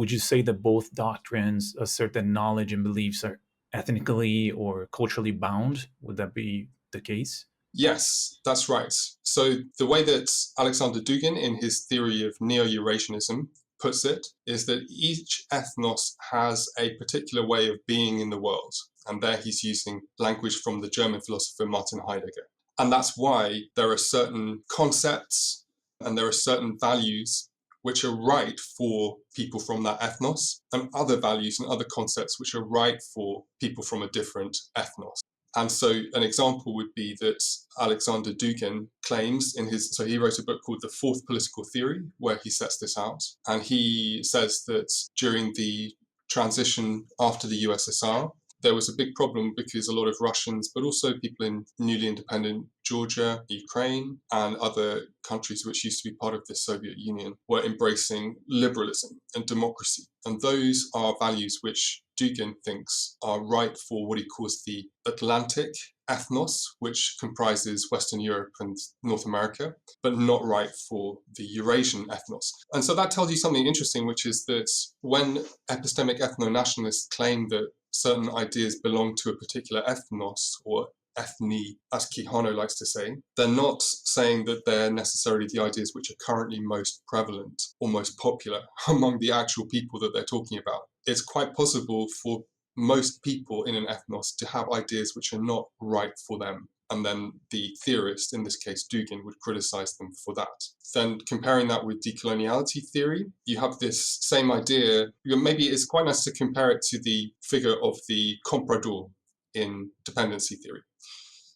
would you say that both doctrines assert that knowledge and beliefs are ethnically or culturally bound? Would that be the case? Yes, that's right. So the way that Alexander Dugin, in his theory of Neo-Eurasianism, puts it is that each ethnos has a particular way of being in the world. And there he's using language from the German philosopher Martin Heidegger. And that's why there are certain concepts and there are certain values which are right for people from that ethnos, and other values and other concepts which are right for people from a different ethnos. And so an example would be that Alexander Dugin claims so he wrote a book called The Fourth Political Theory, where he sets this out. And he says that during the transition after the USSR, there was a big problem because a lot of Russians, but also people in newly independent Georgia, Ukraine, and other countries which used to be part of the Soviet Union were embracing liberalism and democracy. And those are values which Dugin thinks are right for what he calls the Atlantic ethnos, which comprises Western Europe and North America, but not right for the Eurasian ethnos. And so that tells you something interesting, which is that when epistemic ethno-nationalists claim that certain ideas belong to a particular ethnos or ethni, as Quijano likes to say, they're not saying that they're necessarily the ideas which are currently most prevalent or most popular among the actual people that they're talking about. It's quite possible for most people in an ethnos to have ideas which are not right for them. And then the theorist, in this case Dugin, would criticize them for that. Then comparing that with decoloniality theory, you have this same idea. Maybe it's quite nice to compare it to the figure of the comprador in dependency theory.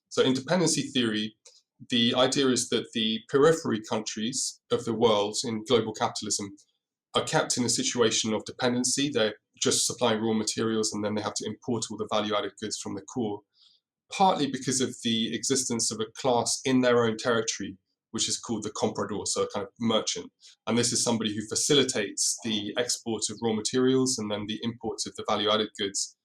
So in dependency theory, the idea is that the periphery countries of the world in global capitalism are kept in a situation of dependency. They're just supplying raw materials and then they have to import all the value-added goods from the core, partly because of the existence of a class in their own territory, which is called the comprador, so a kind of merchant. And this is somebody who facilitates the export of raw materials and then the import of the value-added goods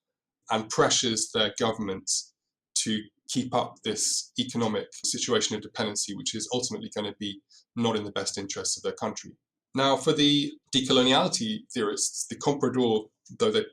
and pressures their governments to keep up this economic situation of dependency, which is ultimately going to be not in the best interests of their country. Now, for the decoloniality theorists, the comprador, though they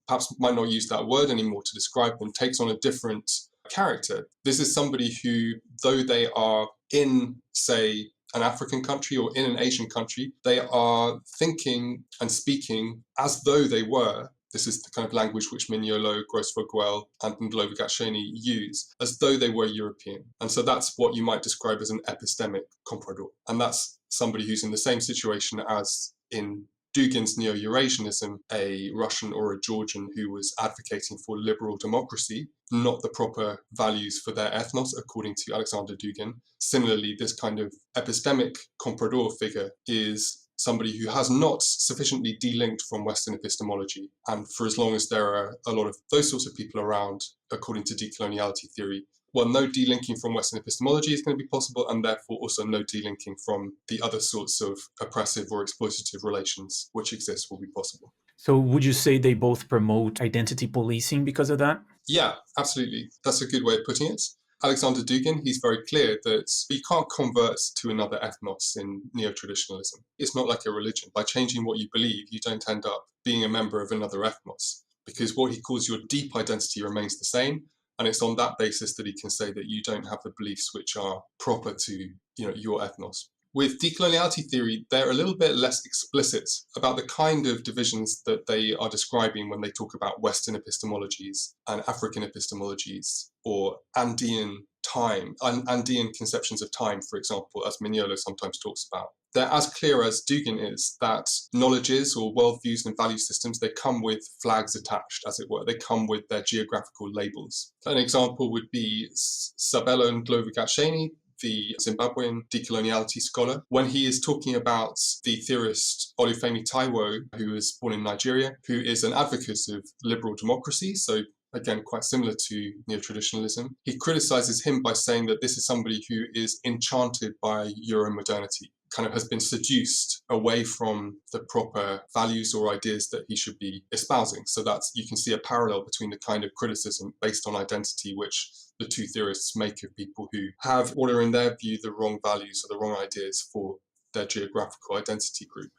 perhaps might not use that word anymore to describe them, takes on a different character. This is somebody who, though they are in, say, an African country or in an Asian country, they are thinking and speaking as though they were. This is the kind of language which Mignolo, Gross-Vogel, and Ndlovu-Gatsheni use, as though they were European. And so that's what you might describe as an epistemic comprador. And that's somebody who's in the same situation as in Dugin's Neo-Eurasianism, a Russian or a Georgian who was advocating for liberal democracy, not the proper values for their ethnos, according to Alexander Dugin. Similarly, this kind of epistemic comprador figure is somebody who has not sufficiently delinked from Western epistemology. And for as long as there are a lot of those sorts of people around, according to decoloniality theory, well, no delinking from Western epistemology is going to be possible, and therefore also no delinking from the other sorts of oppressive or exploitative relations which exist will be possible. So would you say they both promote identity policing because of that? Yeah, absolutely. That's a good way of putting it. Alexander Dugin, he's very clear that you can't convert to another ethnos in neo-traditionalism. It's not like a religion. By changing what you believe, you don't end up being a member of another ethnos, because what he calls your deep identity remains the same. And it's on that basis that he can say that you don't have the beliefs which are proper to your ethnos. With decoloniality theory, they're a little bit less explicit about the kind of divisions that they are describing when they talk about Western epistemologies and African epistemologies, or Andean time, Andean conceptions of time, for example, as Mignolo sometimes talks about. They're as clear as Dugin is that knowledges or worldviews and value systems, they come with flags attached, as it were. They come with their geographical labels. An example would be Sabelo J, the Zimbabwean decoloniality scholar, when he is talking about the theorist Olufemi Taiwo, who was born in Nigeria, who is an advocate of liberal democracy, so again, quite similar to neo-traditionalism. He criticizes him by saying that this is somebody who is enchanted by Euromodernity, kind of has been seduced away from the proper values or ideas that he should be espousing. So that's, you can see a parallel between the kind of criticism based on identity which the two theorists make of people who have, or are in their view, the wrong values or the wrong ideas for their geographical identity group.